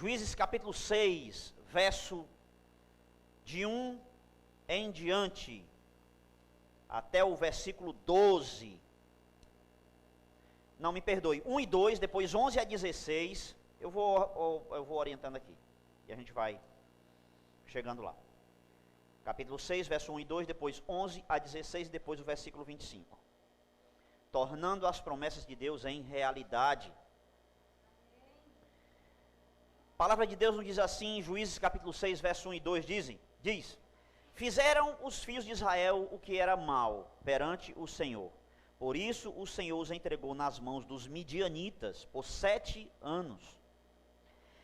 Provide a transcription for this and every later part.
Juízes capítulo 6, verso de 1 em diante, até o versículo 12. Não, me perdoe, 1 e 2, depois 11 a 16, eu vou orientando aqui, e a gente vai chegando lá. Capítulo 6, verso 1 e 2, depois 11 a 16, depois o versículo 25. Tornando as promessas de Deus em realidade. A palavra de Deus nos diz assim, em Juízes capítulo 6, verso 1 e 2, diz: Fizeram os filhos de Israel o que era mal perante o Senhor. Por isso o Senhor os entregou nas mãos dos midianitas por 7 anos.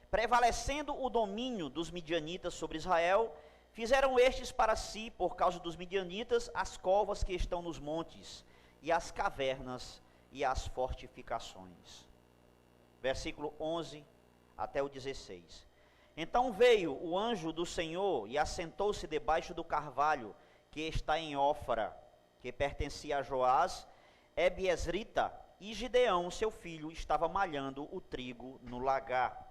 Prevalecendo o domínio dos midianitas sobre Israel, fizeram estes para si, por causa dos midianitas, as covas que estão nos montes, e as cavernas e as fortificações. Versículo 11 até o 16. Então veio o anjo do Senhor e assentou-se debaixo do carvalho que está em Ofra, que pertencia a Joás, Ebiesrita, e Gideão, seu filho, estava malhando o trigo no lagar,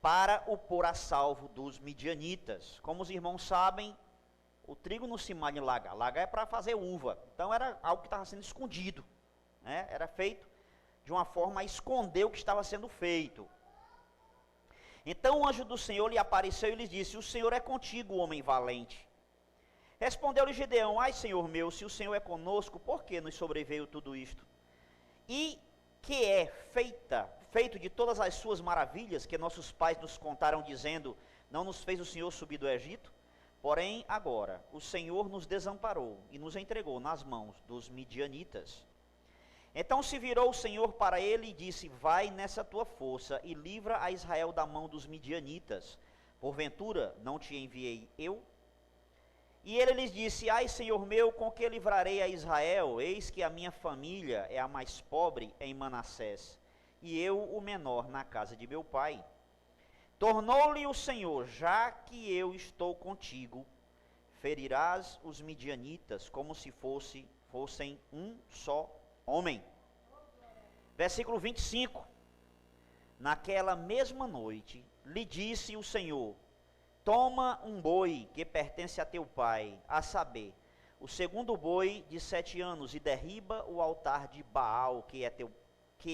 para o pôr a salvo dos midianitas. Como os irmãos sabem, o trigo não se malha em lagar. Lagar é para fazer uva. Então era algo que estava sendo escondido, né? Era feito de uma forma a esconder o que estava sendo feito. Então o anjo do Senhor lhe apareceu e lhe disse: O Senhor é contigo, homem valente. Respondeu-lhe Gideão: Ai, Senhor meu, se o Senhor é conosco, por que nos sobreveio tudo isto? E que é feito de todas as suas maravilhas que nossos pais nos contaram, dizendo: Não nos fez o Senhor subir do Egito? Porém, agora, o Senhor nos desamparou e nos entregou nas mãos dos midianitas. Então se virou o Senhor para ele e disse: Vai nessa tua força e livra a Israel da mão dos midianitas. Porventura, não te enviei eu? E ele lhes disse: Ai, Senhor meu, com que livrarei a Israel? Eis que a minha família é a mais pobre em Manassés, e eu o menor na casa de meu pai. Tornou-lhe o Senhor: Já que eu estou contigo, ferirás os midianitas como se fossem um só homem. Versículo 25. Naquela mesma noite lhe disse o Senhor: Toma um boi que pertence a teu pai, a saber, o segundo boi de 7 anos, e derriba o altar de Baal, que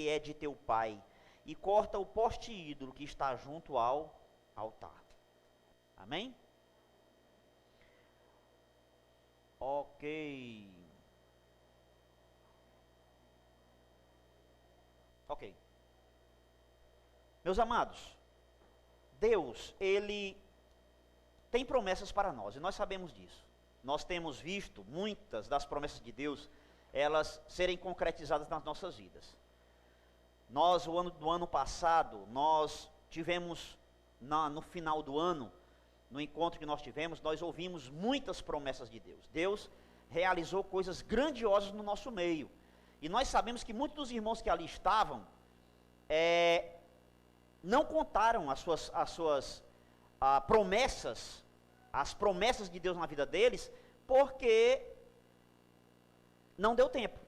é de teu pai, e corta o poste ídolo que está junto ao altar. Amém? Ok. Meus amados, Deus, Ele tem promessas para nós, e nós sabemos disso. Nós temos visto muitas das promessas de Deus, elas serem concretizadas nas nossas vidas. Nós, do ano passado, nós tivemos, no final do ano, no encontro que nós tivemos, nós ouvimos muitas promessas de Deus. Deus realizou coisas grandiosas no nosso meio. E nós sabemos que muitos dos irmãos que ali estavam, não contaram as suas promessas, as promessas de Deus na vida deles, porque não deu tempo.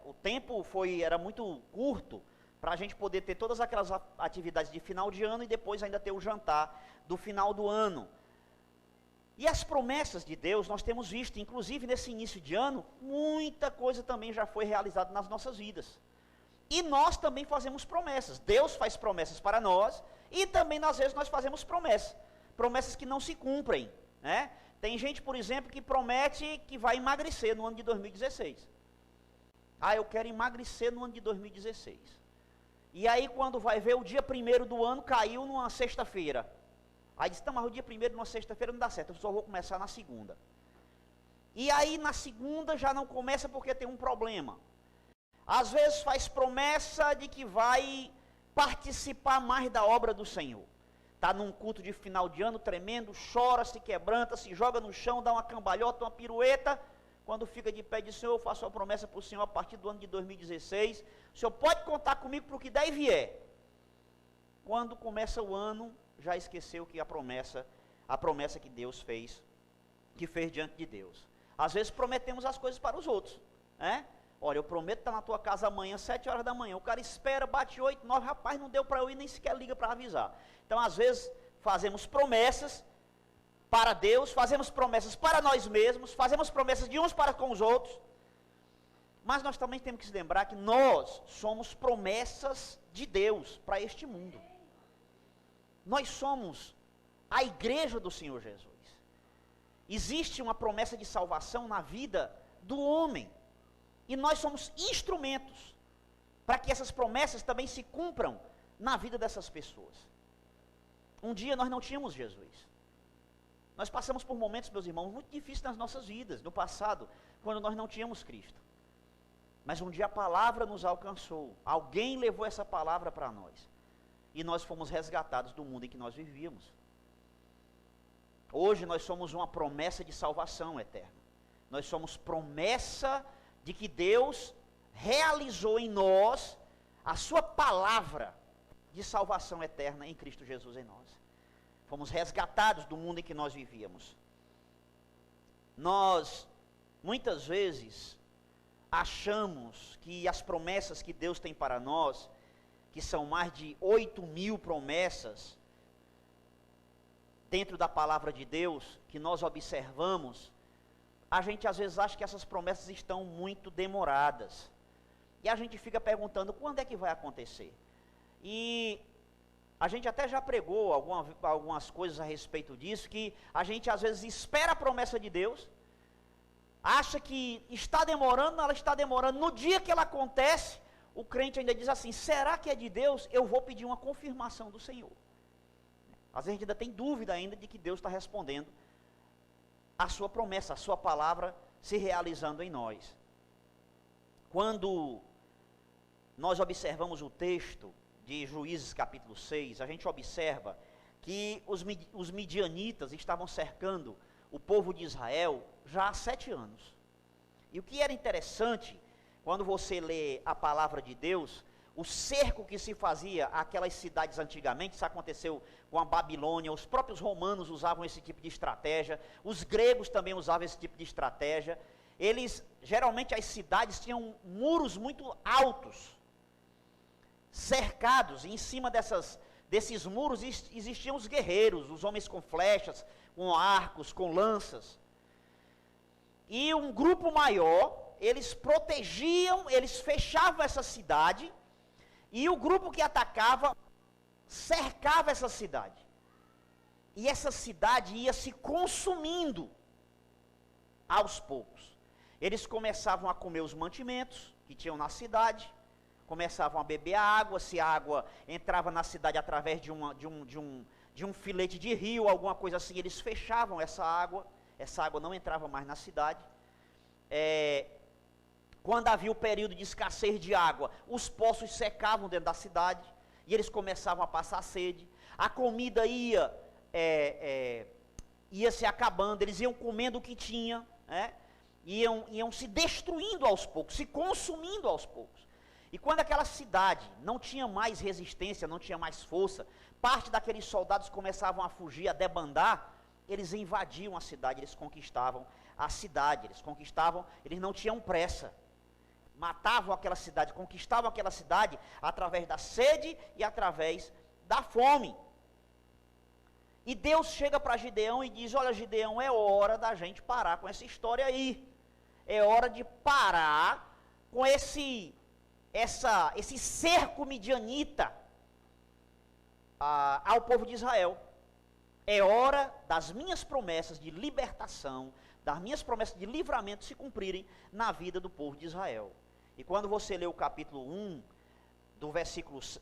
O tempo era muito curto para a gente poder ter todas aquelas atividades de final de ano e depois ainda ter o jantar do final do ano. E as promessas de Deus nós temos visto, inclusive nesse início de ano, muita coisa também já foi realizada nas nossas vidas. E nós também fazemos promessas. Deus faz promessas para nós e também às vezes nós fazemos promessas que não se cumprem, né? Tem gente, por exemplo, que promete que vai emagrecer no ano de 2016. Eu quero emagrecer no ano de 2016. E aí quando vai ver o dia 1º do ano caiu numa sexta-feira. Aí diz: mas o dia 1º numa sexta-feira não dá certo, eu só vou começar na segunda. E aí na segunda já não começa porque tem um problema. Às vezes faz promessa de que vai participar mais da obra do Senhor. Está num culto de final de ano tremendo, chora, se quebranta, se joga no chão, dá uma cambalhota, uma pirueta. Quando fica de pé, diz: Senhor, eu faço uma promessa para o Senhor a partir do ano de 2016. O Senhor pode contar comigo para o que der e vier. Quando começa o ano, já esqueceu que a promessa que Deus fez, que fez diante de Deus. Às vezes prometemos as coisas para os outros, né? olha, eu prometo estar na tua casa amanhã, 7 horas da manhã. O cara espera, bate 8, 9, rapaz, não deu para eu ir, nem sequer liga para avisar. Então, às vezes, fazemos promessas para Deus, fazemos promessas para nós mesmos, fazemos promessas de uns para com os outros, mas nós também temos que se lembrar que nós somos promessas de Deus para este mundo. Nós somos a igreja do Senhor Jesus. Existe uma promessa de salvação na vida do homem, e nós somos instrumentos para que essas promessas também se cumpram na vida dessas pessoas. Um dia nós não tínhamos Jesus. Nós passamos por momentos, meus irmãos, muito difíceis nas nossas vidas, no passado, quando nós não tínhamos Cristo. Mas um dia a palavra nos alcançou, alguém levou essa palavra para nós, e nós fomos resgatados do mundo em que nós vivíamos. Hoje nós somos uma promessa de salvação eterna. Nós somos promessa de que Deus realizou em nós a sua palavra de salvação eterna em Cristo Jesus em nós. Fomos resgatados do mundo em que nós vivíamos. Nós, muitas vezes, achamos que as promessas que Deus tem para nós, que são mais de 8.000 promessas, dentro da palavra de Deus, que nós observamos, a gente às vezes acha que essas promessas estão muito demoradas. E a gente fica perguntando, quando é que vai acontecer? E a gente até já pregou algumas coisas a respeito disso, que a gente às vezes espera a promessa de Deus, acha que está demorando, ela está demorando, no dia que ela acontece, o crente ainda diz assim, será que é de Deus? Eu vou pedir uma confirmação do Senhor. Às vezes a gente ainda tem dúvida ainda de que Deus está respondendo a sua promessa, a sua palavra se realizando em nós. Quando nós observamos o texto de Juízes capítulo 6, a gente observa que os midianitas estavam cercando o povo de Israel já há 7 anos. E o que era interessante, quando você lê a palavra de Deus, o cerco que se fazia àquelas cidades antigamente, isso aconteceu com a Babilônia, os próprios romanos usavam esse tipo de estratégia, os gregos também usavam esse tipo de estratégia. Geralmente as cidades tinham muros muito altos, cercados, e em cima desses muros existiam os guerreiros, os homens com flechas, com arcos, com lanças. E um grupo maior, eles protegiam, eles fechavam essa cidade, e o grupo que atacava, cercava essa cidade. E essa cidade ia se consumindo aos poucos. Eles começavam a comer os mantimentos que tinham na cidade, começavam a beber a água, se a água entrava na cidade através de um filete de rio, alguma coisa assim, eles fechavam essa água não entrava mais na cidade. Quando havia o período de escassez de água, os poços secavam dentro da cidade, e eles começavam a passar sede, a comida ia se acabando, eles iam comendo o que tinha, iam se destruindo aos poucos, se consumindo aos poucos. E quando aquela cidade não tinha mais resistência, não tinha mais força, parte daqueles soldados começavam a fugir, a debandar, eles invadiam a cidade, eles conquistavam a cidade, eles não tinham pressa. Matavam aquela cidade, conquistavam aquela cidade através da sede e através da fome. E Deus chega para Gideão e diz, olha Gideão, é hora da gente parar com essa história aí. É hora de parar com esse cerco midianita ao povo de Israel. É hora das minhas promessas de libertação, das minhas promessas de livramento se cumprirem na vida do povo de Israel. E quando você lê o capítulo 1,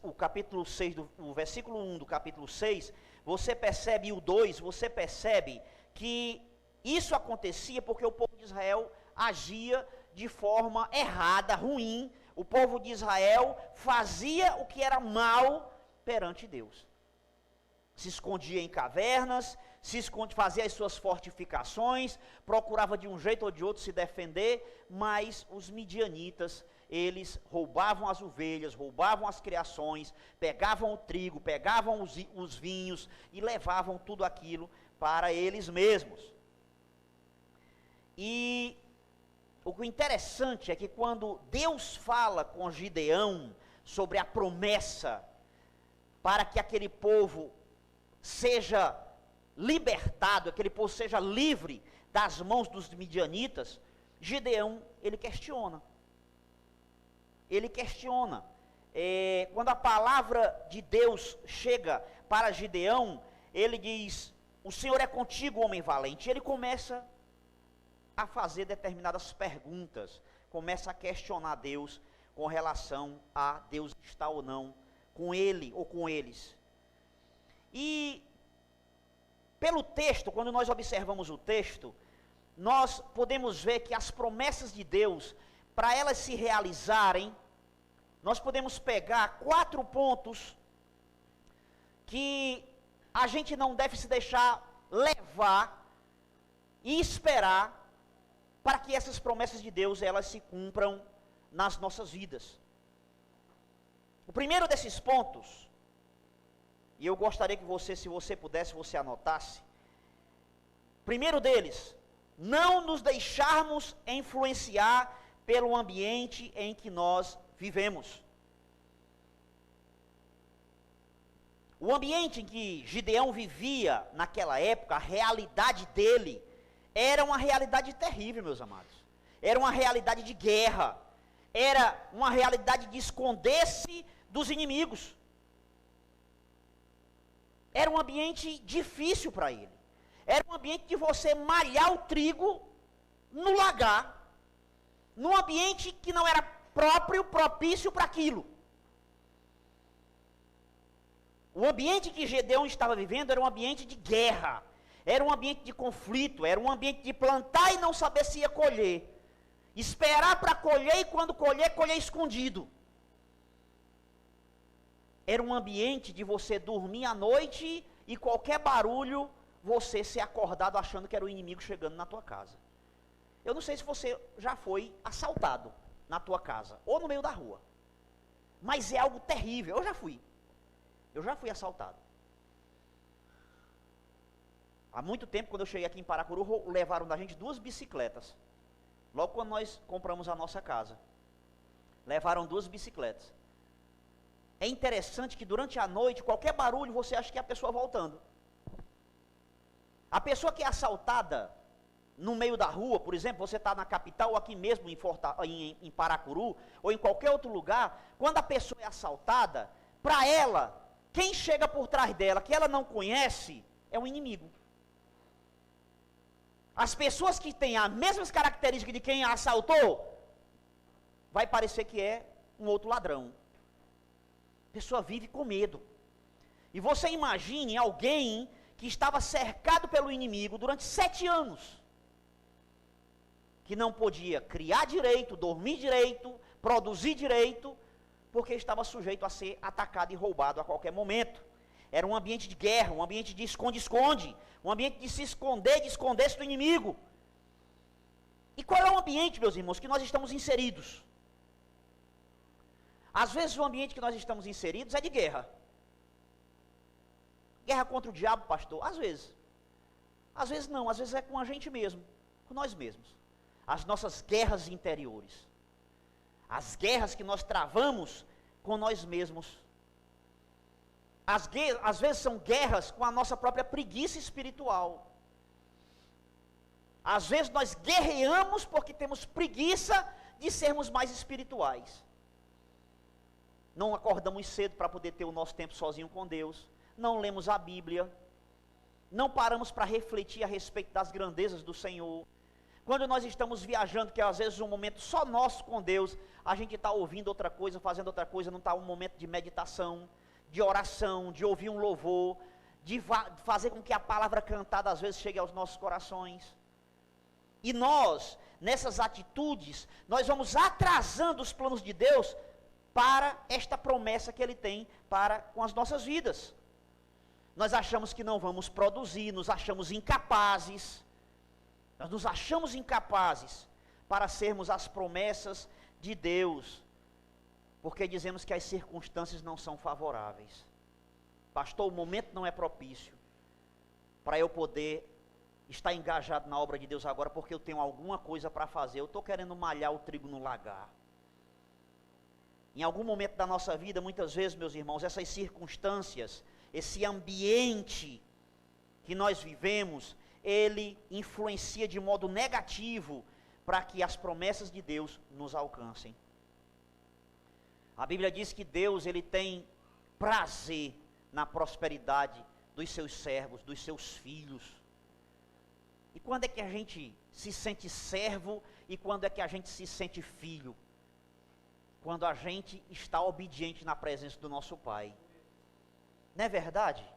o capítulo 6, o versículo 1 do capítulo 6, você percebe, e o 2, você percebe que isso acontecia porque o povo de Israel agia de forma errada, ruim. O povo de Israel fazia o que era mal perante Deus. Se escondia em cavernas, fazia as suas fortificações, procurava de um jeito ou de outro se defender, mas os midianitas, eles roubavam as ovelhas, roubavam as criações, pegavam o trigo, pegavam os vinhos e levavam tudo aquilo para eles mesmos. E o interessante é que quando Deus fala com Gideão sobre a promessa para que aquele povo seja libertado, aquele povo seja livre das mãos dos midianitas, Gideão, ele questiona. Ele questiona. Quando a palavra de Deus chega para Gideão, ele diz: o Senhor é contigo, homem valente. Ele começa a fazer determinadas perguntas, começa a questionar Deus com relação a Deus estar ou não com ele ou com eles. E pelo texto, quando nós observamos o texto, nós podemos ver que as promessas de Deus, para elas se realizarem, nós podemos pegar 4 pontos que a gente não deve se deixar levar e esperar para que essas promessas de Deus, elas se cumpram nas nossas vidas. O primeiro desses pontos, e eu gostaria que você, se você pudesse, você anotasse. Primeiro deles, não nos deixarmos influenciar pelo ambiente em que nós vivemos. O ambiente em que Gideão vivia naquela época, a realidade dele, era uma realidade terrível, meus amados. Era uma realidade de guerra. Era uma realidade de esconder-se dos inimigos. Era um ambiente difícil para ele. Era um ambiente de você malhar o trigo no lagar, num ambiente que não era propício para aquilo. O ambiente que Gideão estava vivendo era um ambiente de guerra, era um ambiente de conflito, era um ambiente de plantar e não saber se ia colher, esperar para colher e quando colher, colher escondido. Era um ambiente de você dormir à noite e qualquer barulho você ser acordado achando que era o inimigo chegando na tua casa. Eu não sei se você já foi assaltado na tua casa ou no meio da rua, mas é algo terrível. Eu já fui assaltado. Há muito tempo, quando eu cheguei aqui em Paracuru, levaram da gente 2 bicicletas. Logo quando nós compramos a nossa casa, levaram 2 bicicletas. É interessante que durante a noite, qualquer barulho, você acha que é a pessoa voltando. A pessoa que é assaltada no meio da rua, por exemplo, você está na capital ou aqui mesmo em Paracuru, ou em qualquer outro lugar, quando a pessoa é assaltada, para ela, quem chega por trás dela, que ela não conhece, é um inimigo. As pessoas que têm as mesmas características de quem a assaltou, vai parecer que é um outro ladrão. A pessoa vive com medo. E você imagine alguém que estava cercado pelo inimigo durante 7 anos, que não podia criar direito, dormir direito, produzir direito, porque estava sujeito a ser atacado e roubado a qualquer momento. Era um ambiente de guerra, um ambiente de esconde-esconde, um ambiente de se esconder, de esconder-se do inimigo. E qual é o ambiente, meus irmãos, que nós estamos inseridos? Às vezes o ambiente que nós estamos inseridos é de guerra. Guerra contra o diabo, pastor? Às vezes. Às vezes não, às vezes é com a gente mesmo, com nós mesmos. As nossas guerras interiores. As guerras que nós travamos com nós mesmos. Às vezes são guerras com a nossa própria preguiça espiritual. Às vezes nós guerreamos porque temos preguiça de sermos mais espirituais. Não acordamos cedo para poder ter o nosso tempo sozinho com Deus. Não lemos a Bíblia. Não paramos para refletir a respeito das grandezas do Senhor. Quando nós estamos viajando, que é às vezes um momento só nosso com Deus, a gente está ouvindo outra coisa, fazendo outra coisa, não está um momento de meditação, de oração, de ouvir um louvor, de fazer com que a palavra cantada às vezes chegue aos nossos corações. E nós, nessas atitudes, nós vamos atrasando os planos de Deus para esta promessa que Ele tem para com as nossas vidas. Nós achamos que não vamos produzir, nos achamos incapazes. Nós nos achamos incapazes para sermos as promessas de Deus, porque dizemos que as circunstâncias não são favoráveis. Pastor, o momento não é propício para eu poder está engajado na obra de Deus agora porque eu tenho alguma coisa para fazer. Eu estou querendo malhar o trigo no lagar. Em algum momento da nossa vida, muitas vezes, meus irmãos, essas circunstâncias, esse ambiente que nós vivemos, ele influencia de modo negativo para que as promessas de Deus nos alcancem. A Bíblia diz que Deus, ele tem prazer na prosperidade dos seus servos, dos seus filhos. E quando é que a gente se sente servo e quando é que a gente se sente filho? Quando a gente está obediente na presença do nosso Pai. Não é verdade?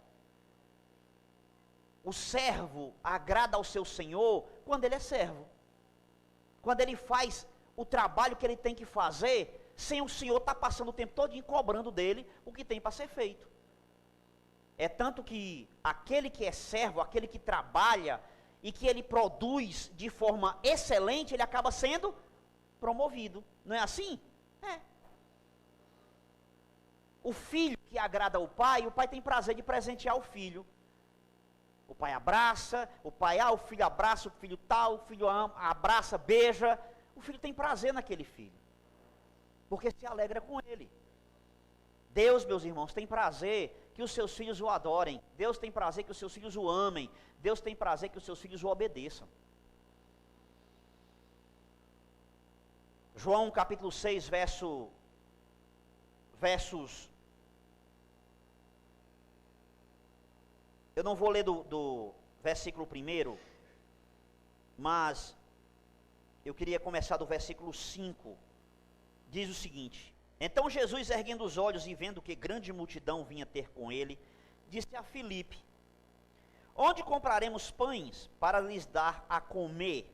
O servo agrada ao seu Senhor quando ele é servo. Quando ele faz o trabalho que ele tem que fazer, sem o Senhor estar passando o tempo todo cobrando dele o que tem para ser feito. É tanto que aquele que é servo, aquele que trabalha e que ele produz de forma excelente, ele acaba sendo promovido. Não é assim? É. O filho que agrada ao pai, o pai tem prazer de presentear o filho. O pai abraça, o filho abraça, o filho tal, o filho ama, abraça, beija. O filho tem prazer naquele filho, porque se alegra com ele. Deus, meus irmãos, tem prazer que os seus filhos o adorem. Deus tem prazer que os seus filhos o amem. Deus tem prazer que os seus filhos o obedeçam. João capítulo 6, versos... Eu não vou ler do versículo 1, mas eu queria começar do versículo 5. Diz o seguinte: Então Jesus, erguendo os olhos e vendo que grande multidão vinha ter com ele, disse a Filipe: Onde compraremos pães para lhes dar a comer?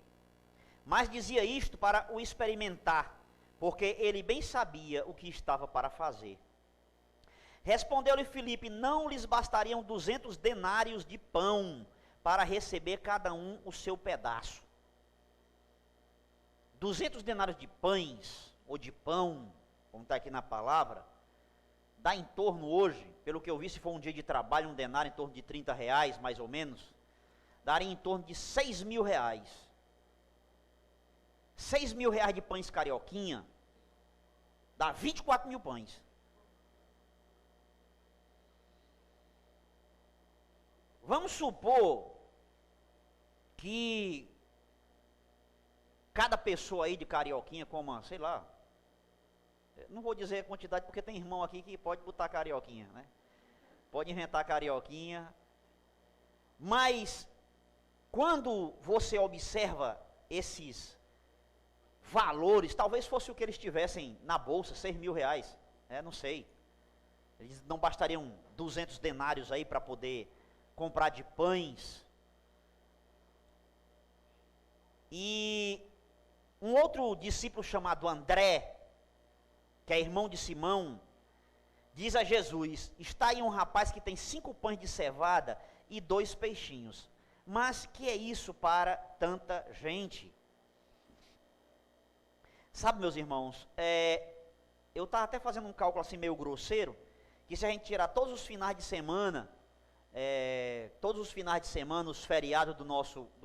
Mas dizia isto para o experimentar, porque ele bem sabia o que estava para fazer. Respondeu-lhe Filipe: Não lhes bastariam 200 denários de pão para receber cada um o seu pedaço. 200 denários de pães, ou de pão, como está aqui na palavra, dá em torno hoje, pelo que eu vi, se for um dia de trabalho, um denário em torno de R$30, mais ou menos, daria em torno de R$6.000. R$6.000 de pães carioquinha, dá 24 mil pães. Vamos supor que cada pessoa aí de carioquinha coma, sei lá, não vou dizer a quantidade porque tem irmão aqui que pode botar carioquinha, né? Pode inventar carioquinha. Mas quando você observa esses valores, talvez fosse o que eles tivessem na bolsa, R$6.000, não sei. Eles não bastariam 200 denários aí para poder comprar de pães. E um outro discípulo chamado André, que é irmão de Simão, diz a Jesus: Está aí um rapaz que tem 5 pães de cevada e 2 peixinhos. Mas que é isso para tanta gente? Sabe, meus irmãos, eu estava até fazendo um cálculo assim meio grosseiro, que se a gente tirar todos os finais de semana, os feriados do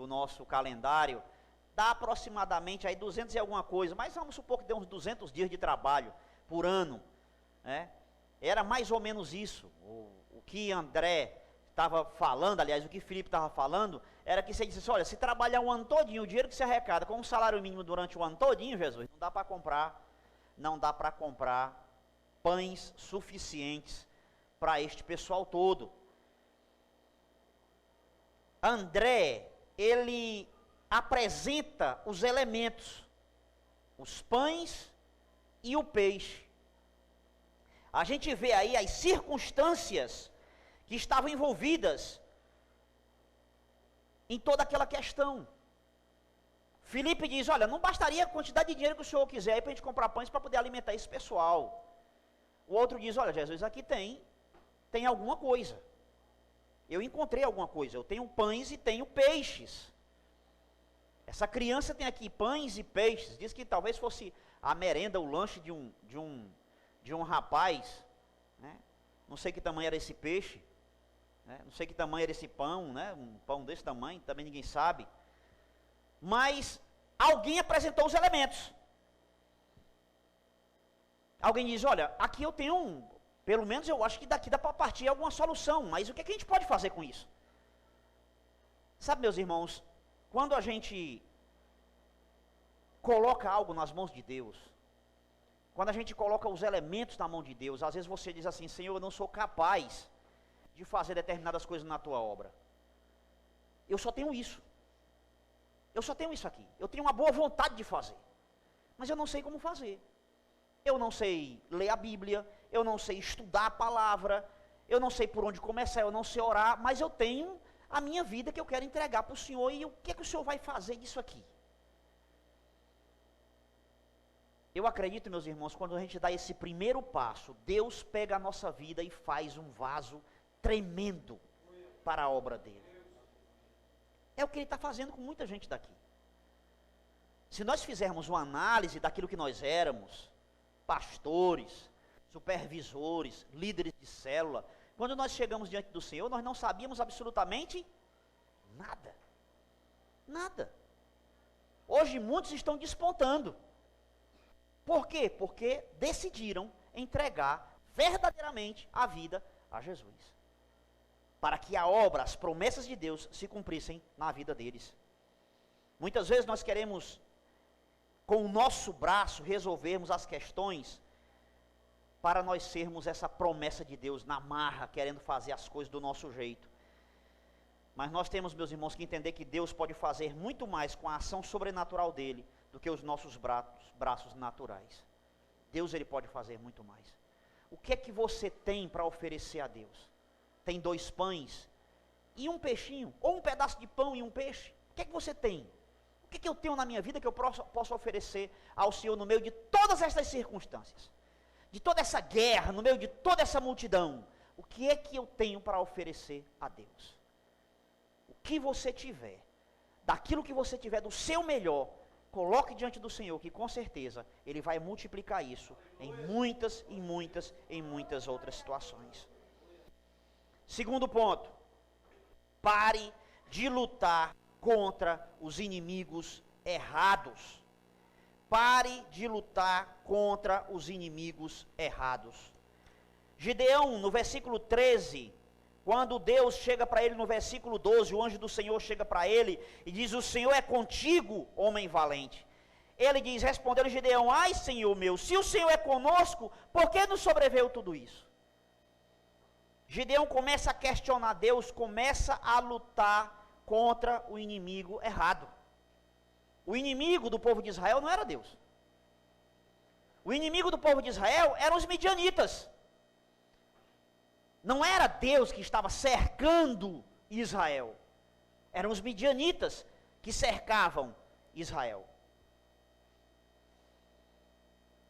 nosso calendário, dá aproximadamente aí 200 e alguma coisa, mas vamos supor que dê uns 200 dias de trabalho por ano, né? Era mais ou menos isso. O que André estava falando, aliás, o que Filipe estava falando, era que você disse: olha, se trabalhar um ano todinho, o dinheiro que você arrecada com um salário mínimo durante o ano todinho, Jesus, não dá para comprar pães suficientes para este pessoal todo. André, ele apresenta os elementos, os pães e o peixe. A gente vê aí as circunstâncias que estavam envolvidas em toda aquela questão. Filipe diz: olha, não bastaria a quantidade de dinheiro que o senhor quiser aí para a gente comprar pães para poder alimentar esse pessoal. O outro diz: olha, Jesus, aqui tem alguma coisa. Eu encontrei alguma coisa, eu tenho pães e tenho peixes. Essa criança tem aqui pães e peixes. Diz que talvez fosse a merenda, o lanche de um rapaz, né? Não sei que tamanho era esse peixe. né? Não sei que tamanho era esse pão, né? Um pão desse tamanho, também ninguém sabe. Mas alguém apresentou os elementos. Alguém diz, olha, aqui eu tenho pelo menos eu acho que daqui dá para partir alguma solução, mas o que é que a gente pode fazer com isso? Sabe, meus irmãos, quando a gente coloca algo nas mãos de Deus, quando a gente coloca os elementos na mão de Deus, às vezes você diz assim, Senhor, eu não sou capaz de fazer determinadas coisas na tua obra. Eu só tenho isso. Eu só tenho isso aqui. Eu tenho uma boa vontade de fazer, mas eu não sei como fazer. Eu não sei ler a Bíblia, eu não sei estudar a palavra, eu não sei por onde começar, eu não sei orar, mas eu tenho a minha vida que eu quero entregar para o Senhor, e o que é que o Senhor vai fazer disso aqui? Eu acredito, meus irmãos, quando a gente dá esse primeiro passo, Deus pega a nossa vida e faz um vaso tremendo para a obra dele. É o que ele está fazendo com muita gente daqui. Se nós fizermos uma análise daquilo que nós éramos, pastores, supervisores, líderes de célula, quando nós chegamos diante do Senhor, nós não sabíamos absolutamente nada. Nada. Hoje muitos estão despontando. Por quê? Porque decidiram entregar verdadeiramente a vida a Jesus, para que a obra, as promessas de Deus se cumprissem na vida deles. Muitas vezes nós queremos, com o nosso braço, resolvermos as questões, para nós sermos essa promessa de Deus na marra, querendo fazer as coisas do nosso jeito. Mas nós temos, meus irmãos, que entender que Deus pode fazer muito mais com a ação sobrenatural dele, do que os nossos braços naturais. Deus, ele pode fazer muito mais. O que é que você tem para oferecer a Deus? Tem 2 pães e um peixinho, ou um pedaço de pão e um peixe? O que é que você tem? O que é que eu tenho na minha vida que eu posso oferecer ao Senhor no meio de todas estas circunstâncias? De toda essa guerra, no meio de toda essa multidão, o que é que eu tenho para oferecer a Deus? O que você tiver, daquilo que você tiver do seu melhor, coloque diante do Senhor, que com certeza Ele vai multiplicar isso em muitas e muitas e muitas outras situações. Segundo ponto, pare de lutar contra os inimigos errados. Pare de lutar contra os inimigos errados. Gideão, no versículo 13, quando Deus chega para ele no versículo 12, o anjo do Senhor chega para ele e diz, o Senhor é contigo, homem valente. Ele diz, respondeu Gideão, ai Senhor meu, se o Senhor é conosco, por que nos sobreveio tudo isso? Gideão começa a questionar Deus, começa a lutar contra o inimigo errado. O inimigo do povo de Israel não era Deus. O inimigo do povo de Israel eram os midianitas. Não era Deus que estava cercando Israel. Eram os midianitas que cercavam Israel.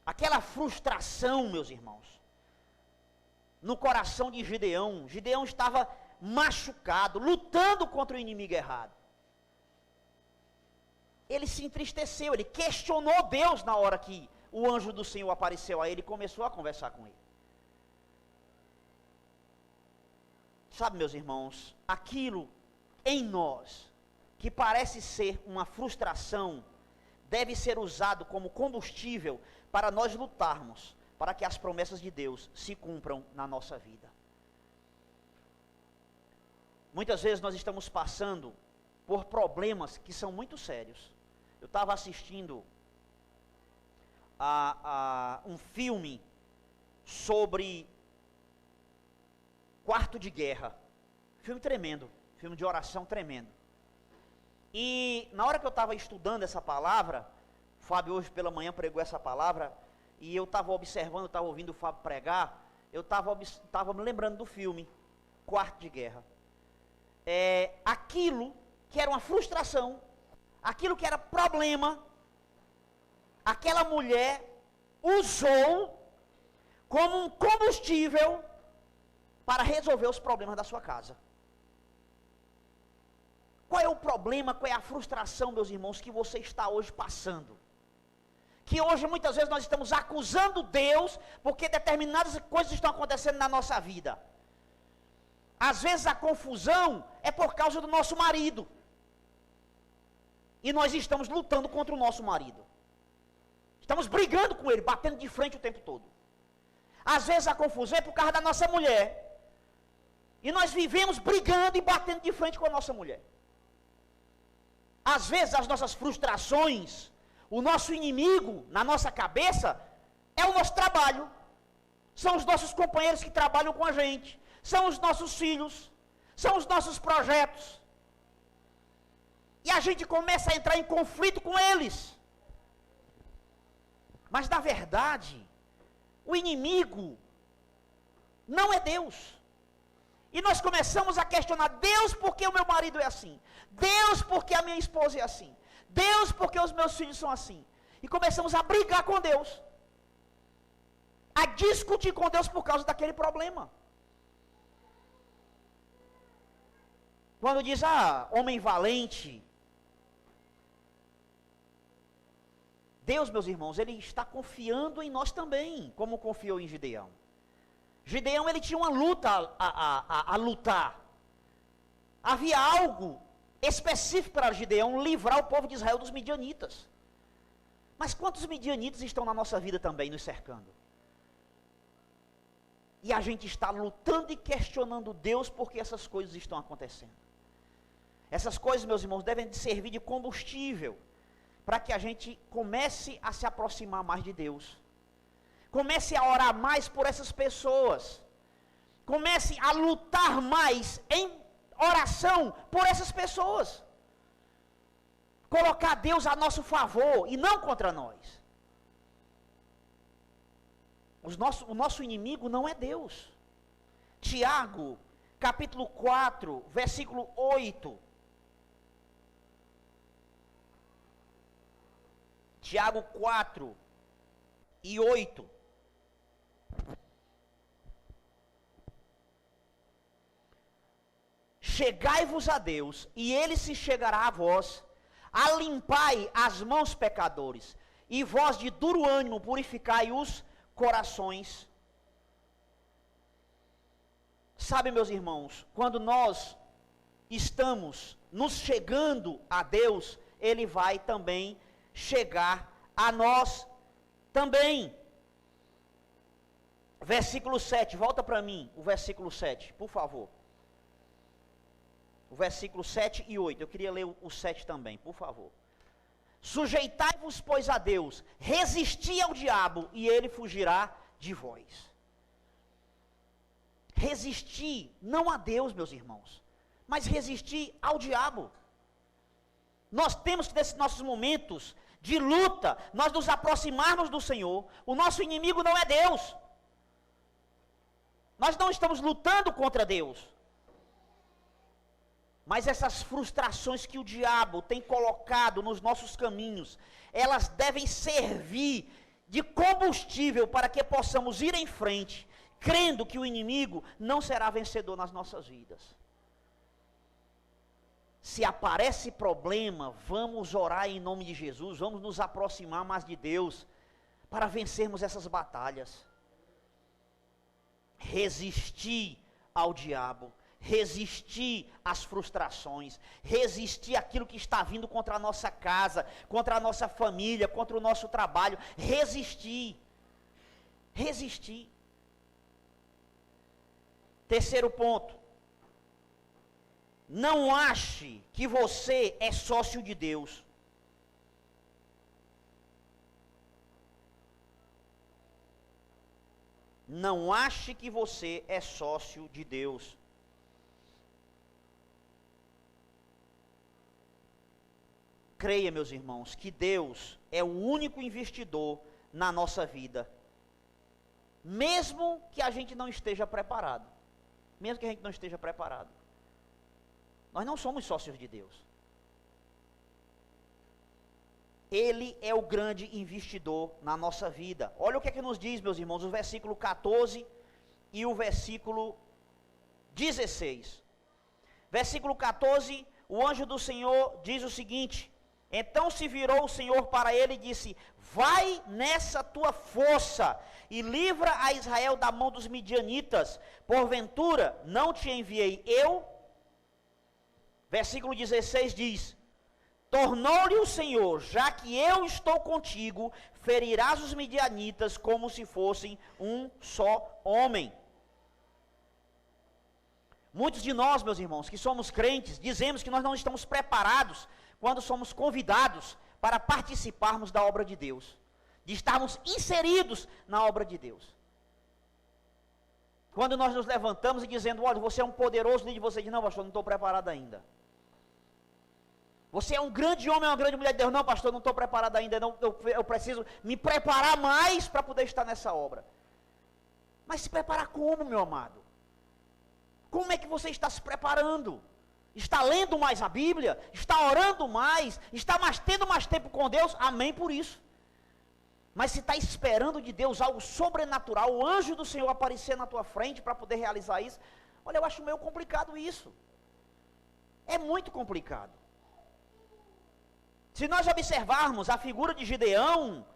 Aquela frustração, meus irmãos, no coração de Gideão. Gideão estava machucado, lutando contra o inimigo errado. Ele se entristeceu, ele questionou Deus na hora que o anjo do Senhor apareceu a ele e começou a conversar com ele. Sabe, meus irmãos, aquilo em nós que parece ser uma frustração, deve ser usado como combustível para nós lutarmos, para que as promessas de Deus se cumpram na nossa vida. Muitas vezes nós estamos passando por problemas que são muito sérios. Eu estava assistindo a um filme sobre quarto de guerra. Filme tremendo, filme de oração tremendo. E na hora que eu estava estudando essa palavra, o Fábio hoje pela manhã pregou essa palavra, e eu estava observando, estava ouvindo o Fábio pregar, eu estava me lembrando do filme, Quarto de Guerra. Aquilo que era uma frustração, aquilo que era problema, aquela mulher usou como um combustível para resolver os problemas da sua casa. Qual é o problema, qual é a frustração, meus irmãos, que você está hoje passando? Que hoje muitas vezes nós estamos acusando Deus porque determinadas coisas estão acontecendo na nossa vida. Às vezes a confusão é por causa do nosso marido. E nós estamos lutando contra o nosso marido. Estamos brigando com ele, batendo de frente o tempo todo. Às vezes a confusão é por causa da nossa mulher. E nós vivemos brigando e batendo de frente com a nossa mulher. Às vezes as nossas frustrações, o nosso inimigo na nossa cabeça é o nosso trabalho. São os nossos companheiros que trabalham com a gente. São os nossos filhos. São os nossos projetos. E a gente começa a entrar em conflito com eles. Mas na verdade, o inimigo não é Deus. E nós começamos a questionar: Deus, por que o meu marido é assim? Deus, por que a minha esposa é assim? Deus, por que os meus filhos são assim? E começamos a brigar com Deus. A discutir com Deus por causa daquele problema. Quando diz, homem valente, Deus, meus irmãos, Ele está confiando em nós também, como confiou em Gideão. Gideão, ele tinha uma luta a lutar. Havia algo específico para Gideão livrar o povo de Israel dos midianitas. Mas quantos midianitas estão na nossa vida também, nos cercando? E a gente está lutando e questionando Deus porque essas coisas estão acontecendo. Essas coisas, meus irmãos, devem servir de combustível para que a gente comece a se aproximar mais de Deus. Comece a orar mais por essas pessoas. Comece a lutar mais em oração por essas pessoas. Colocar Deus a nosso favor e não contra nós. O nosso inimigo não é Deus. Tiago, capítulo 4, versículo 8. Tiago 4 e 8. Chegai-vos a Deus, e Ele se chegará a vós. Alimpai as mãos, pecadores, e vós de duro ânimo purificai os corações. Sabe, meus irmãos, quando nós estamos nos chegando a Deus, Ele vai também chegar a nós também. Versículo 7, volta para mim, o versículo 7, por favor. O versículo 7 e 8, eu queria ler o 7 também, por favor. Sujeitai-vos, pois, a Deus, resisti ao diabo, e ele fugirá de vós. Resistir não a Deus, meus irmãos, mas resistir ao diabo. Nós temos que, nesses nossos momentos de luta, nós nos aproximarmos do Senhor. O nosso inimigo não é Deus. Nós não estamos lutando contra Deus. Mas essas frustrações que o diabo tem colocado nos nossos caminhos, elas devem servir de combustível para que possamos ir em frente, crendo que o inimigo não será vencedor nas nossas vidas. Se aparece problema, vamos orar em nome de Jesus, vamos nos aproximar mais de Deus, para vencermos essas batalhas. Resistir ao diabo, resistir às frustrações, resistir àquilo que está vindo contra a nossa casa, contra a nossa família, contra o nosso trabalho, resistir. Terceiro ponto, não ache que você é sócio de Deus. Não ache que você é sócio de Deus. Creia, meus irmãos, que Deus é o único investidor na nossa vida. Mesmo que a gente não esteja preparado. Mesmo que a gente não esteja preparado. Nós não somos sócios de Deus. Ele é o grande investidor na nossa vida. Olha o que é que nos diz, meus irmãos, o versículo 14 e o versículo 16. Versículo 14, o anjo do Senhor diz o seguinte: Então se virou o Senhor para ele e disse: vai nessa tua força e livra a Israel da mão dos midianitas. Porventura não te enviei eu? Versículo 16 diz: tornou-lhe o Senhor: já que eu estou contigo, ferirás os midianitas como se fossem um só homem. Muitos de nós, meus irmãos, que somos crentes, dizemos que nós não estamos preparados quando somos convidados para participarmos da obra de Deus, de estarmos inseridos na obra de Deus. Quando nós nos levantamos e dizendo: olha, você é um poderoso líder, você diz: não, pastor, não estou preparado ainda. Você é um grande homem, uma grande mulher de Deus. Não, pastor, não estou preparado ainda, não, eu preciso me preparar mais para poder estar nessa obra. Mas se preparar como, meu amado? Como é que você está se preparando? Está lendo mais a Bíblia? Está orando mais? Está tendo mais tempo com Deus? Amém por isso. Mas se está esperando de Deus algo sobrenatural, o anjo do Senhor aparecer na tua frente para poder realizar isso, olha, eu acho meio complicado isso. É muito complicado. Se nós observarmos a figura de Gideão,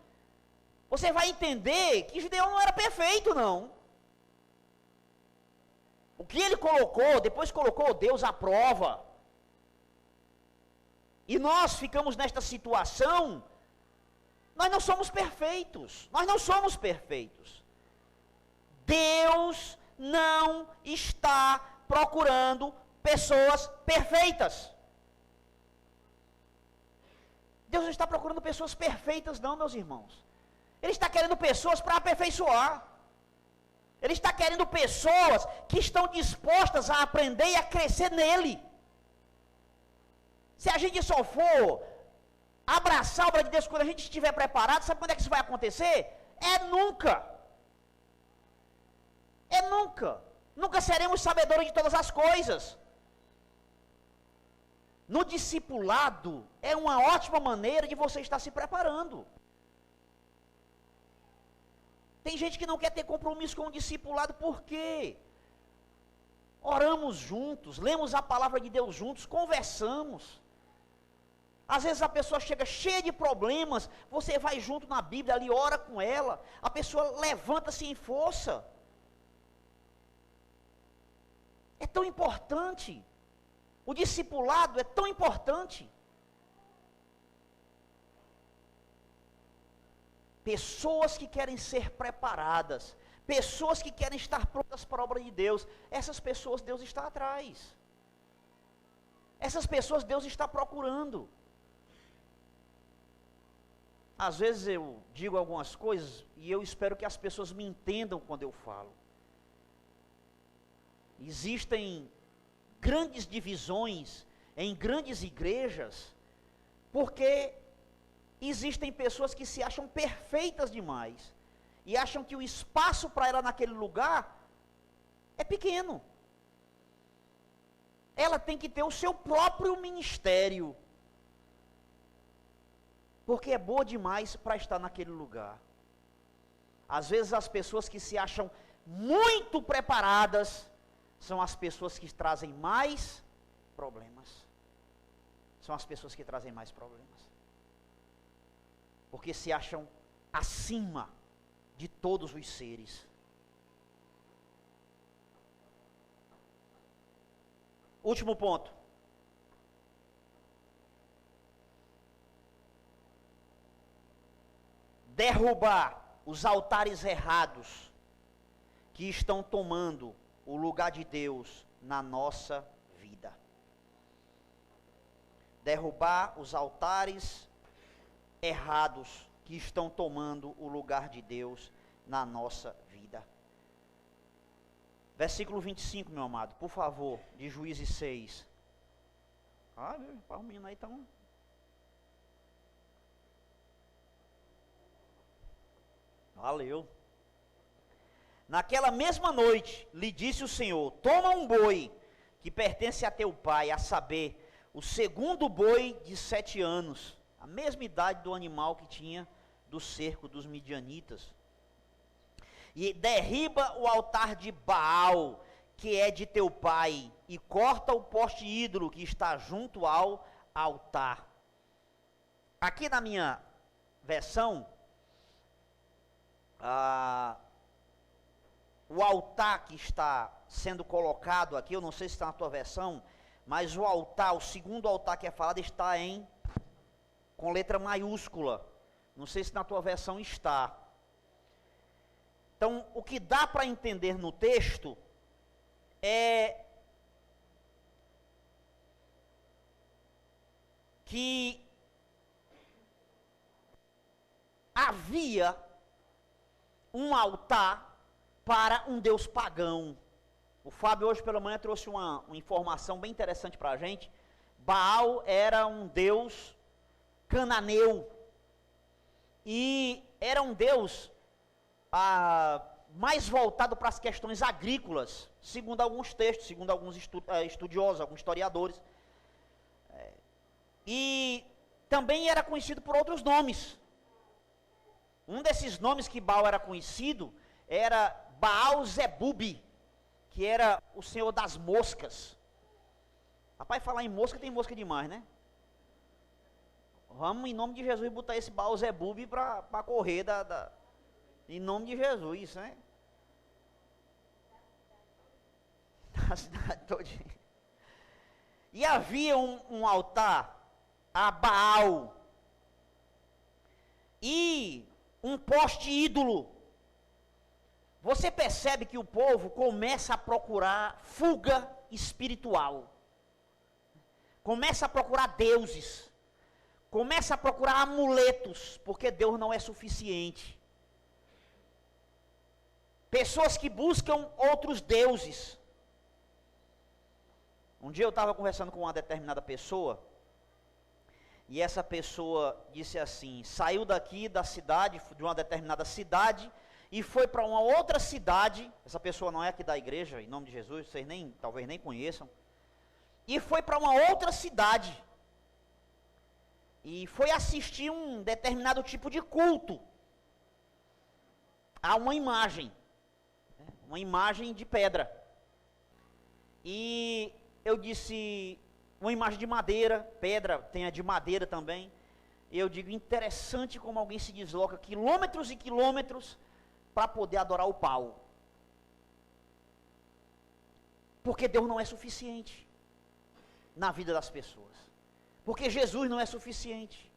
você vai entender que Gideão não era perfeito, não. O que ele colocou, depois colocou Deus à prova. E nós ficamos nesta situação, nós não somos perfeitos. Nós não somos perfeitos. Deus não está procurando pessoas perfeitas. Deus não está procurando pessoas perfeitas, não, meus irmãos. Ele está querendo pessoas para aperfeiçoar. Ele está querendo pessoas que estão dispostas a aprender e a crescer nele. Se a gente só for abraçar a obra de Deus quando a gente estiver preparado, sabe quando é que isso vai acontecer? É nunca. É nunca. Nunca seremos sabedores de todas as coisas. No discipulado, é uma ótima maneira de você estar se preparando. Tem gente que não quer ter compromisso com o discipulado, por quê? Oramos juntos, lemos a palavra de Deus juntos, conversamos. Às vezes a pessoa chega cheia de problemas, você vai junto na Bíblia ali, ora com ela, a pessoa levanta-se em força. É tão importante. O discipulado é tão importante. Pessoas que querem ser preparadas, pessoas que querem estar prontas para a obra de Deus, essas pessoas Deus está atrás. Essas pessoas Deus está procurando. Às vezes eu digo algumas coisas e eu espero que as pessoas me entendam quando eu falo. Existem grandes divisões em grandes igrejas, porque existem pessoas que se acham perfeitas demais e acham que o espaço para ela naquele lugar é pequeno. Ela tem que ter o seu próprio ministério, porque é boa demais para estar naquele lugar. Às vezes as pessoas que se acham muito preparadas são as pessoas que trazem mais problemas. São as pessoas que trazem mais problemas. Porque se acham acima de todos os seres. Último ponto. Derrubar os altares errados que estão tomando o lugar de Deus na nossa vida. Derrubar os altares errados que estão tomando o lugar de Deus na nossa vida. Versículo 25, meu amado, por favor, de Juízes 6. Ah, meu palminho aí então. Valeu. Naquela mesma noite, lhe disse o Senhor: toma um boi que pertence a teu pai, a saber, o segundo boi de 7 anos, a mesma idade do animal que tinha do cerco dos midianitas, e derriba o altar de Baal, que é de teu pai, e corta o poste ídolo que está junto ao altar. Aqui na minha versão, o altar que está sendo colocado aqui, eu não sei se está na tua versão, mas o altar, o segundo altar que é falado está com letra maiúscula. Não sei se na tua versão está. Então, o que dá para entender no texto é que havia um altar para um deus pagão. O Fábio hoje pela manhã trouxe uma informação bem interessante para a gente. Baal era um deus cananeu e era um deus mais voltado para as questões agrícolas, segundo alguns textos, segundo alguns estudiosos, alguns historiadores. E também era conhecido por outros nomes. Um desses nomes que Baal era conhecido era Baal-Zebub, que era o senhor das moscas. Rapaz, falar em mosca, tem mosca demais, né? Vamos, em nome de Jesus, botar esse Baal-Zebub para correr em nome de Jesus, né? Da cidade todinha. E havia um altar a Baal e um poste ídolo. Você percebe que o povo começa a procurar fuga espiritual, começa a procurar deuses, começa a procurar amuletos, porque Deus não é suficiente. Pessoas que buscam outros deuses. Um dia eu estava conversando com uma determinada pessoa, e essa pessoa disse assim, saiu daqui da cidade, de uma determinada cidade, e foi para uma outra cidade. Essa pessoa não é aqui da igreja, em nome de Jesus, vocês talvez nem conheçam. E foi para uma outra cidade, e foi assistir um determinado tipo de culto, a uma imagem de pedra. E eu disse, uma imagem de madeira, pedra, tem a de madeira também. E eu digo, interessante como alguém se desloca quilômetros e quilômetros para poder adorar o pau. Porque Deus não é suficiente na vida das pessoas. Porque Jesus não é suficiente.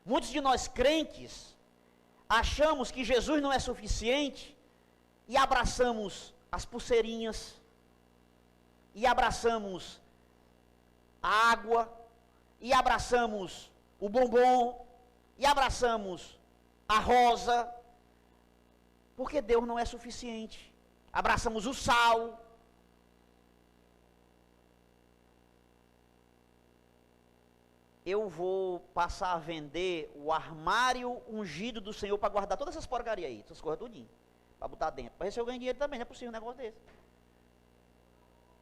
Muitos de nós crentes achamos que Jesus não é suficiente e abraçamos as pulseirinhas, e abraçamos a água, e abraçamos o bombom, e abraçamos a rosa, porque Deus não é suficiente. Abraçamos o sal. Eu vou passar a vender o armário ungido do Senhor para guardar todas essas porcarias aí, essas coisas tudinho, para botar dentro. Para ver se eu ganho dinheiro também, não é possível um negócio desse.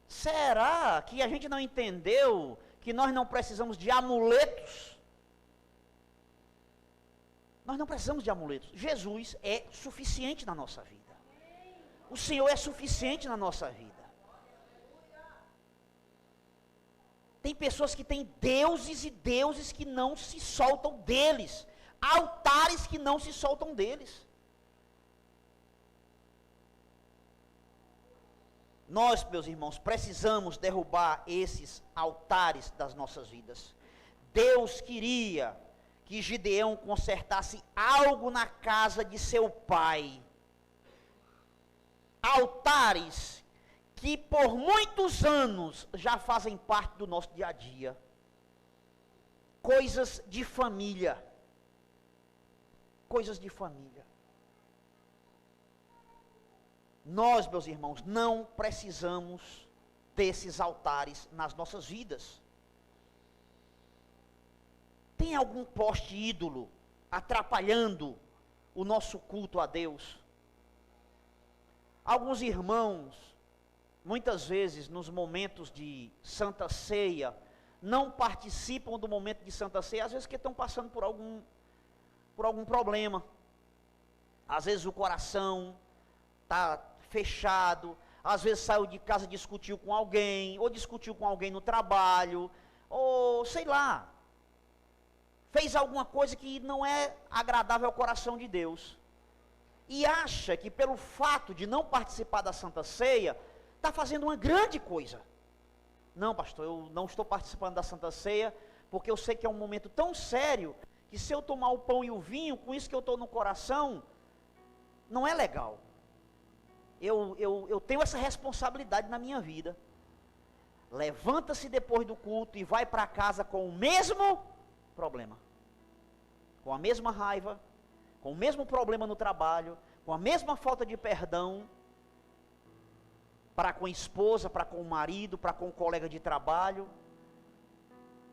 Será que a gente não entendeu que nós não precisamos de amuletos? Nós não precisamos de amuletos. Jesus é suficiente na nossa vida. O Senhor é suficiente na nossa vida. Tem pessoas que têm deuses e deuses que não se soltam deles. Altares que não se soltam deles. Nós, meus irmãos, precisamos derrubar esses altares das nossas vidas. Deus queria que Gideão consertasse algo na casa de seu pai. Altares que por muitos anos já fazem parte do nosso dia a dia. Coisas de família. Coisas de família. Nós, meus irmãos, não precisamos desses altares nas nossas vidas. Tem algum poste ídolo atrapalhando o nosso culto a Deus? Alguns irmãos, muitas vezes nos momentos de Santa Ceia, não participam do momento de Santa Ceia, às vezes porque estão passando por algum problema. Às vezes o coração está fechado, às vezes saiu de casa e discutiu com alguém, ou discutiu com alguém no trabalho, ou sei lá, fez alguma coisa que não é agradável ao coração de Deus, e acha que pelo fato de não participar da Santa Ceia, está fazendo uma grande coisa. Não, pastor, eu não estou participando da Santa Ceia, porque eu sei que é um momento tão sério, que se eu tomar o pão e o vinho, com isso que eu estou no coração, não é legal. Eu tenho essa responsabilidade na minha vida. Levanta-se depois do culto e vai para casa com o mesmo problema, com a mesma raiva, com o mesmo problema no trabalho, com a mesma falta de perdão, para com a esposa, para com o marido, para com o colega de trabalho,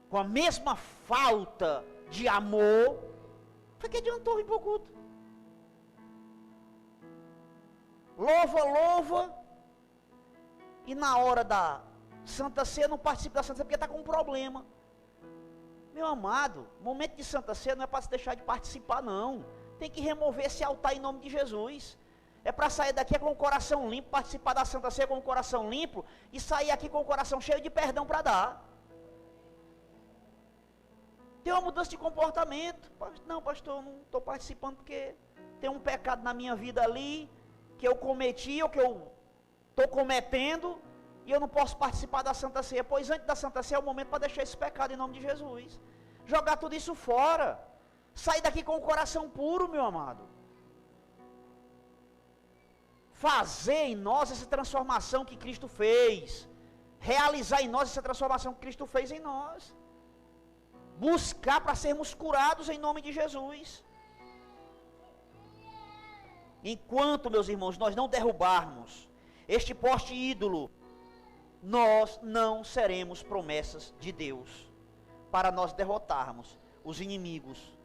com a mesma falta de amor. Para que adiantou vir para o culto? Louva, e na hora da Santa Ceia não participa da Santa Ceia porque está com um problema. Meu amado, momento de Santa Ceia não é para se deixar de participar, não. Tem que remover esse altar em nome de Jesus. É para sair daqui com o coração limpo, participar da Santa Ceia com o coração limpo, e sair aqui com o coração cheio de perdão para dar. Tem uma mudança de comportamento. Não, pastor, eu não estou participando porque tem um pecado na minha vida ali, que eu cometi, ou que eu estou cometendo, e eu não posso participar da Santa Ceia. Pois antes da Santa Ceia é o momento para deixar esse pecado em nome de Jesus. Jogar tudo isso fora. Sair daqui com o coração puro, meu amado. Fazer em nós essa transformação que Cristo fez. Realizar em nós essa transformação que Cristo fez em nós. Buscar para sermos curados em nome de Jesus. Enquanto, meus irmãos, nós não derrubarmos este poste ídolo, nós não seremos promessas de Deus para nós derrotarmos os inimigos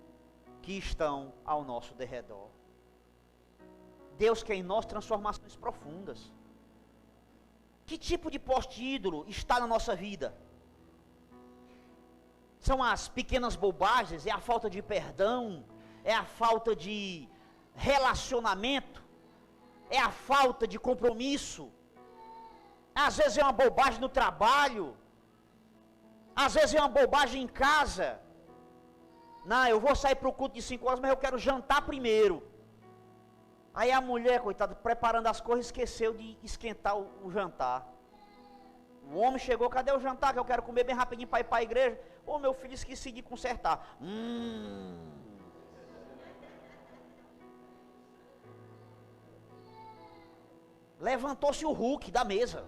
que estão ao nosso derredor. Deus quer em nós transformações profundas. Que tipo de poste ídolo está na nossa vida? São as pequenas bobagens, é a falta de perdão, é a falta de relacionamento, é a falta de compromisso. Às vezes é uma bobagem no trabalho, às vezes é uma bobagem em casa. Não, eu vou sair para o culto de 5 horas, mas eu quero jantar primeiro. Aí a mulher, coitada, preparando as coisas, esqueceu de esquentar o jantar. O homem chegou, cadê o jantar que eu quero comer bem rapidinho para ir para a igreja? Ô, meu filho, esqueci de consertar. Levantou-se o Hulk da mesa.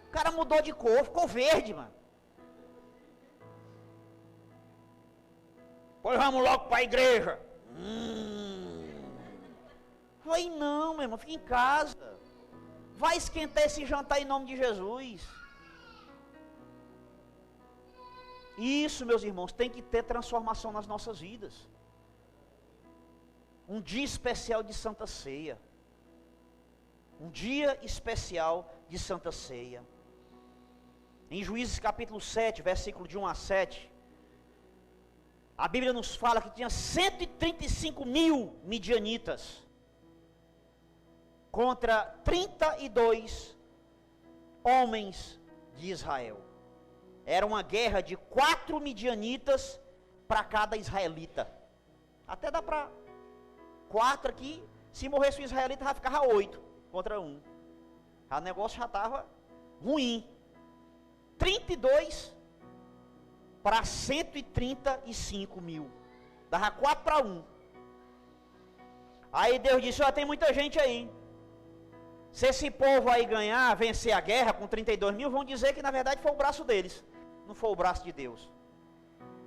O cara mudou de cor, ficou verde, mano. Pois vamos logo para a igreja. Falei, não, meu irmão, fica em casa. Vai esquentar esse jantar em nome de Jesus. Isso, meus irmãos, tem que ter transformação nas nossas vidas. Um dia especial de Santa Ceia. Um dia especial de Santa Ceia. Em Juízes capítulo 7, versículo de 1 a 7, a Bíblia nos fala que tinha 135 mil midianitas contra 32 homens de Israel. Era uma guerra de 4 midianitas para cada israelita. Até dá para 4 aqui, se morresse um israelita, já ficava 8 contra 1. O negócio já estava ruim. 32 para 135 mil. Dava 4 para 1. Aí Deus disse, ó, tem muita gente aí. Se esse povo aí ganhar, vencer a guerra com 32 mil, vão dizer que na verdade foi o braço deles. Não foi o braço de Deus.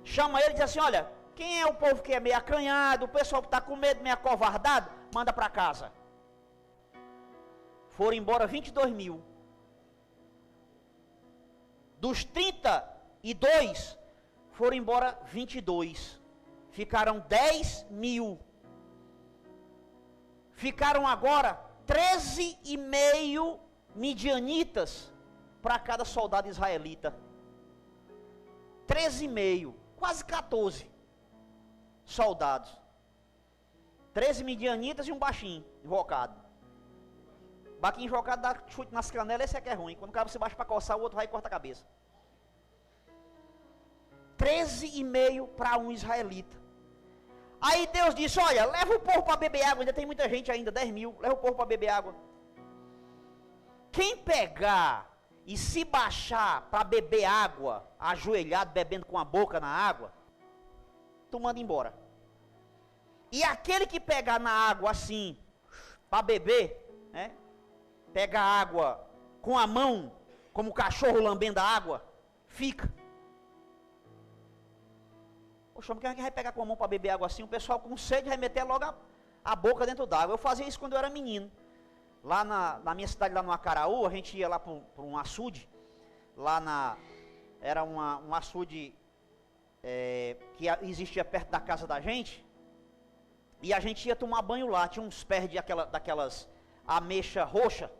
Chama ele e diz assim, olha, quem é o povo que é meio acanhado, o pessoal que está com medo, meio acovardado, manda para casa. Foram embora 22 mil. Dos 32, foram embora 22. Ficaram 10 mil. Ficaram agora 13,5 midianitas para cada soldado israelita. 13,5, quase 14 soldados. 13 midianitas e um baixinho, invocado. Baquinho invocado dá chute nas canelas, esse é que é ruim. Quando o cara se baixa para coçar, o outro vai e corta a cabeça. 13,5 para um israelita. Aí Deus disse, olha, leva o povo para beber água, ainda tem muita gente ainda, 10 mil, leva o povo para beber água. Quem pegar e se baixar para beber água, ajoelhado, bebendo com a boca na água, tu manda embora. E aquele que pegar na água assim, para beber, né, pega a água com a mão, como o cachorro lambendo a água, fica. Poxa, mas quem vai pegar com a mão para beber água assim? O pessoal com sede vai meter logo a boca dentro d'água. Eu fazia isso quando eu era menino. Lá na minha cidade, lá no Acaraú, a gente ia lá para um açude. Era um açude que existia perto da casa da gente. E a gente ia tomar banho lá. Tinha uns pés daquelas ameixa roxa.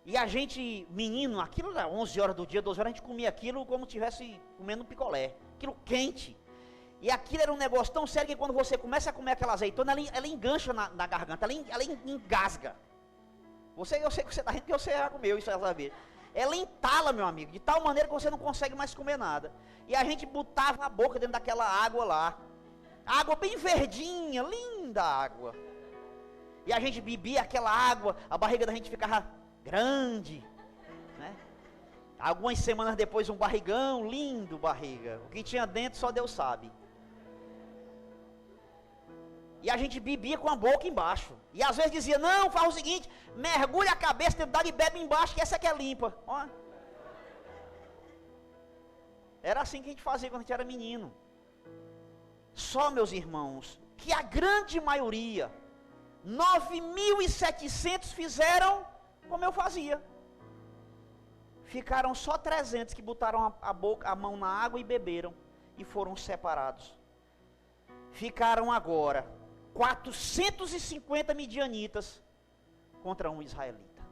E a gente, menino, aquilo era 11 horas do dia, 12 horas, a gente comia aquilo como se estivesse comendo picolé. Aquilo quente. E aquilo era um negócio tão sério que quando você começa a comer aquela azeitona, ela engancha na garganta, ela engasga. Eu sei que você está rindo porque você já comeu isso essa vez. Ela entala, meu amigo, de tal maneira que você não consegue mais comer nada. E a gente botava a boca dentro daquela água lá. Água bem verdinha, linda água. E a gente bebia aquela água, a barriga da gente ficava grande, né? Algumas semanas depois um barrigão, lindo barriga. O que tinha dentro só Deus sabe. E a gente bebia com a boca embaixo. E às vezes dizia, não, faz o seguinte, mergulha a cabeça dentro d'água e bebe embaixo, que essa aqui é limpa. Ó. Era assim que a gente fazia quando a gente era menino. Só, meus irmãos, que a grande maioria, 9.700 fizeram como eu fazia. Ficaram só 300 que botaram a mão na água e beberam. E foram separados. Ficaram agora 450 midianitas contra um israelita.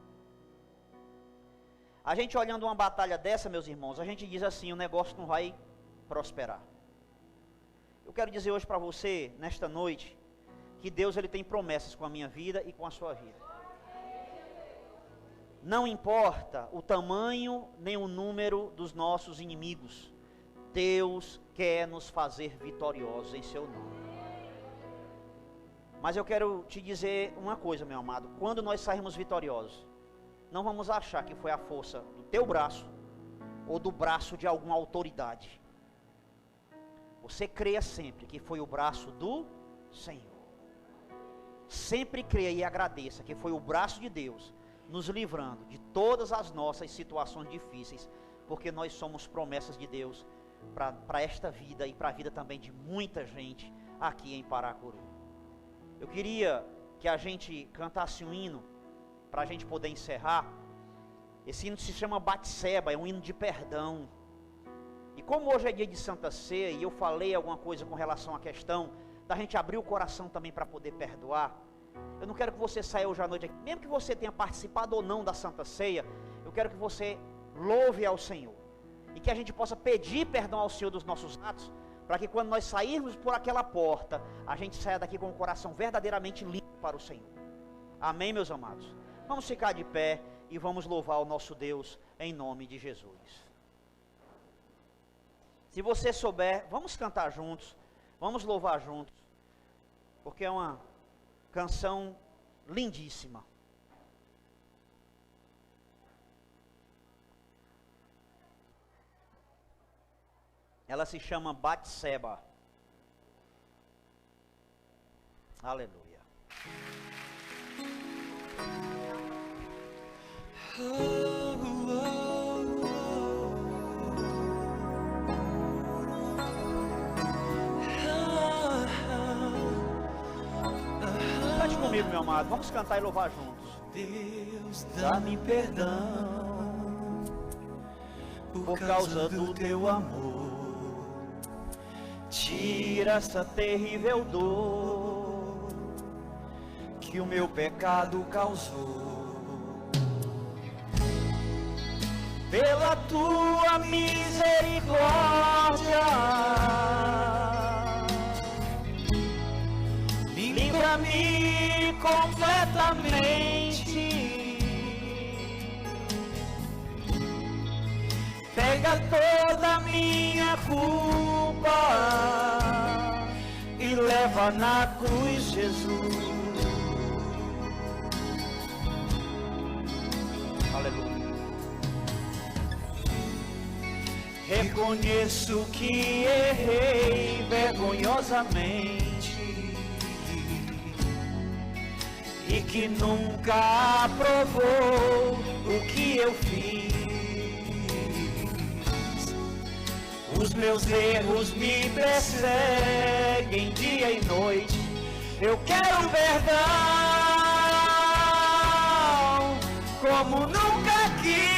A gente olhando uma batalha dessa, meus irmãos, a gente diz assim, o negócio não vai prosperar. Eu quero dizer hoje para você, nesta noite, que Deus ele tem promessas com a minha vida e com a sua vida. Não importa o tamanho nem o número dos nossos inimigos, Deus quer nos fazer vitoriosos em seu nome. Mas eu quero te dizer uma coisa, meu amado, quando nós sairmos vitoriosos, não vamos achar que foi a força do teu braço ou do braço de alguma autoridade. Você creia sempre que foi o braço do Senhor. Sempre creia e agradeça que foi o braço de Deus nos livrando de todas as nossas situações difíceis, porque nós somos promessas de Deus para esta vida e para a vida também de muita gente aqui em Paracuru. Eu queria que a gente cantasse um hino para a gente poder encerrar. Esse hino se chama Batseba, é um hino de perdão. E como hoje é dia de Santa Ceia e eu falei alguma coisa com relação à questão da gente abrir o coração também para poder perdoar, eu não quero que você saia hoje à noite aqui, mesmo que você tenha participado ou não da Santa Ceia, eu quero que você louve ao Senhor. E que a gente possa pedir perdão ao Senhor dos nossos atos, para que quando nós sairmos por aquela porta, a gente saia daqui com o coração verdadeiramente limpo para o Senhor. Amém, meus amados? Vamos ficar de pé e vamos louvar o nosso Deus em nome de Jesus. Se você souber, vamos cantar juntos, vamos louvar juntos, porque é uma canção lindíssima. Ela se chama Batseba. Aleluia. Cante comigo, meu amado. Vamos cantar e louvar juntos. Deus, dá-me perdão por causa do teu amor. Tira essa terrível dor que o meu pecado causou. Pela tua misericórdia, livra-me completamente. Pega toda a minha culpa e leva leva na cruz, Jesus. Aleluia. Reconheço que errei vergonhosamente e que nunca aprovou o que eu fiz. Os meus erros me perseguem dia e noite. Eu quero perdão como nunca quis.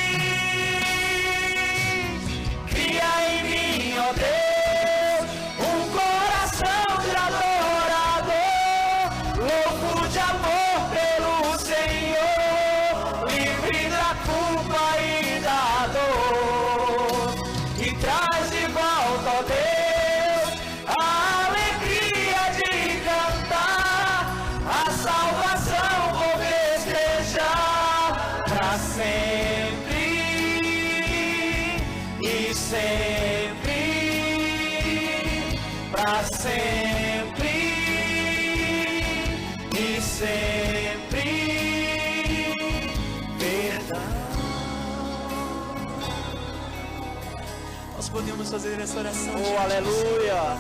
Cria em mim, ó Deus, um coração de adorador, louco de amor pelo Senhor, livre da culpa e da dor, e traz de volta, ó Deus, a alegria de cantar, a salvação vou festejar pra sempre e sempre, pra sempre e sempre, perdão. Nós podemos fazer essa oração. Oh, aleluia!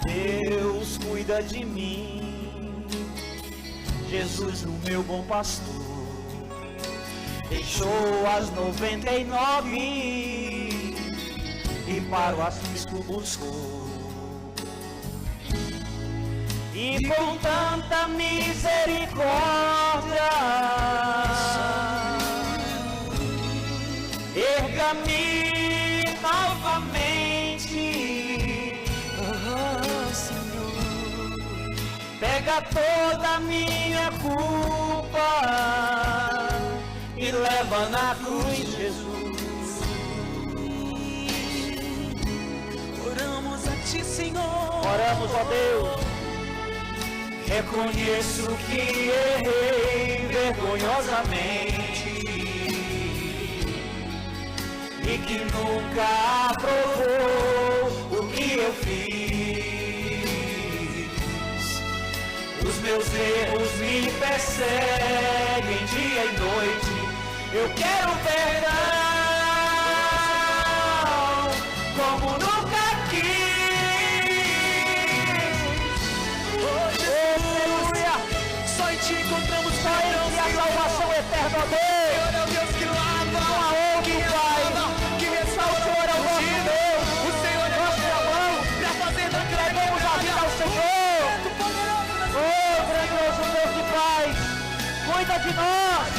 Deus cuida de mim, Jesus, o meu bom pastor, deixou as 99 e para o asfixo buscou. E com tanta misericórdia erga-me novamente, Senhor. Pega toda a minha culpa e leva na cruz, Jesus. Oramos a Ti, Senhor. Oramos, ó Deus. Reconheço que errei vergonhosamente e que nunca aprovou o que eu fiz. Os meus erros me perseguem dia e noite. Eu quero perdão como nunca quis. Aleluia! Só em Ti encontramos perdão, E a salvação eterna, ó Deus. Senhor é o Deus que lava, Que restaura, que restaura. o Senhor é o nosso Deus. O Senhor é Nossa mão, para fazer entregamos a vida ao Senhor. Oh, grandioso Deus de paz, cuida de nós.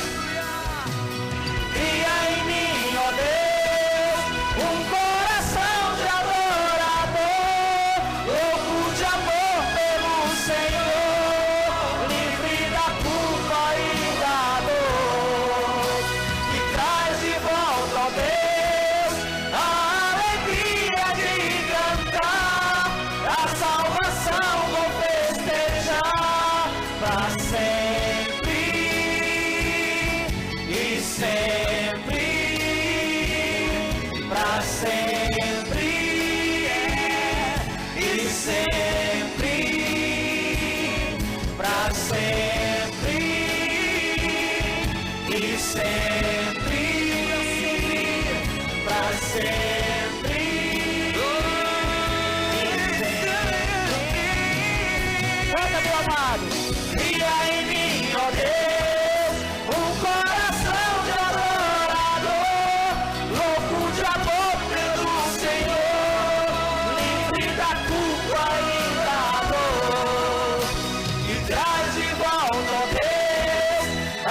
Cria em mim, ó Deus, um coração de adorador, louco de amor pelo Senhor, livre da culpa e da dor, e traz de volta, ó Deus, a alegria de cantar, a salvação vou festejar pra sempre e sempre, pra sempre e sempre, pra sempre e sempre, pra sempre e sempre. Canta, meu amado. Cria em mim, ó Deus, um coração de adorador, louco de amor pelo Senhor, livre da culpa e da dor, e traz de volta, ó Deus, a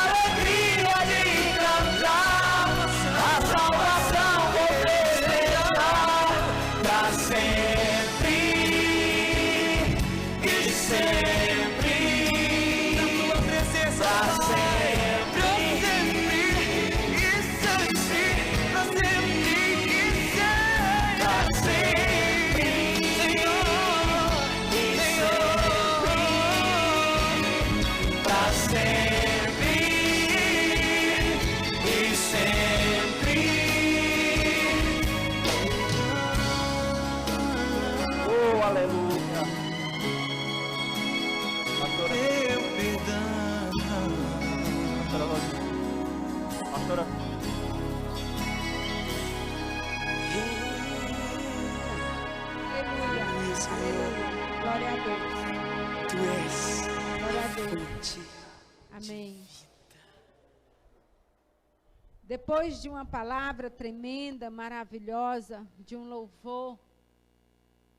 alegria de cantar, a salvação vou Glória a Deus. Tu és Glória a Deus. fonte. Amém. Depois de uma palavra tremenda, maravilhosa, de um louvor,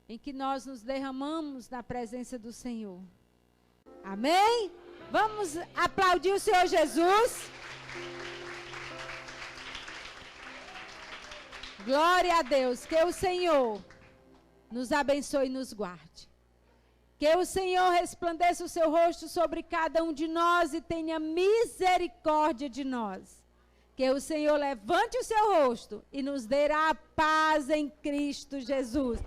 em que nós nos derramamos na presença do Senhor. Amém? Vamos aplaudir o Senhor Jesus. Glória a Deus. Que o Senhor nos abençoe e nos guarde. Que o Senhor resplandeça o seu rosto sobre cada um de nós e tenha misericórdia de nós. Que o Senhor levante o seu rosto e nos dê a paz em Cristo Jesus.